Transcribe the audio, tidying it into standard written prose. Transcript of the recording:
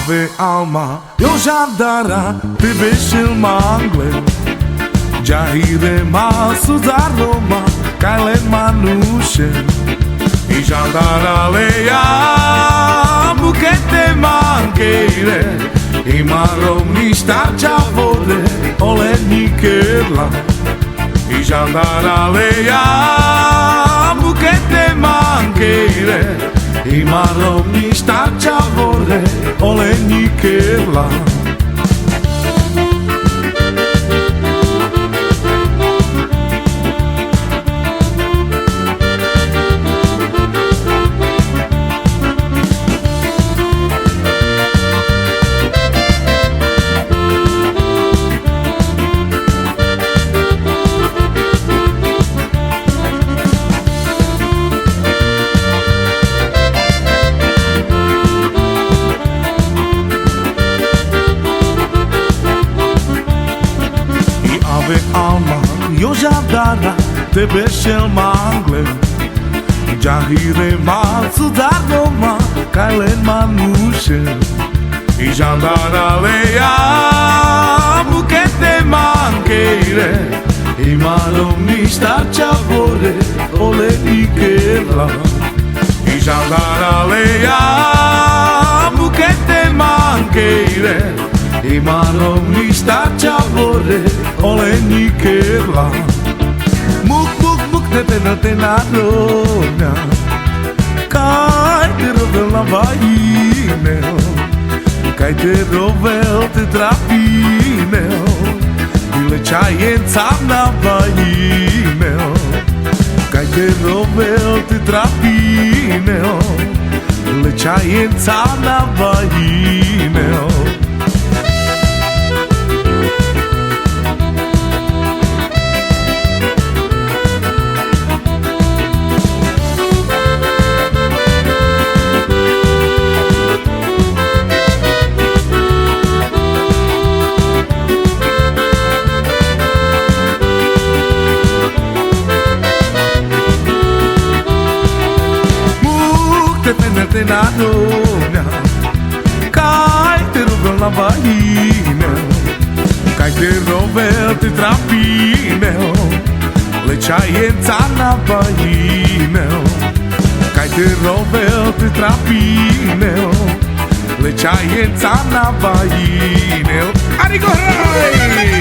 Ave alma, eu jardara, te beșel mangle Jahire ma sudaroma, kailen manuše I jardara leja, bukete mankeire I marovni štarča vode, oleni kerla I jardara leja, bukete mankeire I marovni štarča vode, oleni kerla Ave alma, eu jardara, te beșel mangle Jahire ma sudaroma, kailen manuše I jardara leja, bukete mankeire I marovni štarča vode, oleni kerla I jardara leja, bukete mankeire I marovni štarča vode, oleni kerla Muk, muk, muk, te narovna Kaj te rovel na vajinel Kaj te rovel te trapinel I lećajenca na vajinel Kaj te rovel te trapinel Lećajenca na vajinel Te narovna Kaj te rovel na vajinel Kaj te rovel te trapinel Lećajenca na vajinel Kaj te rovel te trapinel Lećajenca na vajinel Arigo hraj!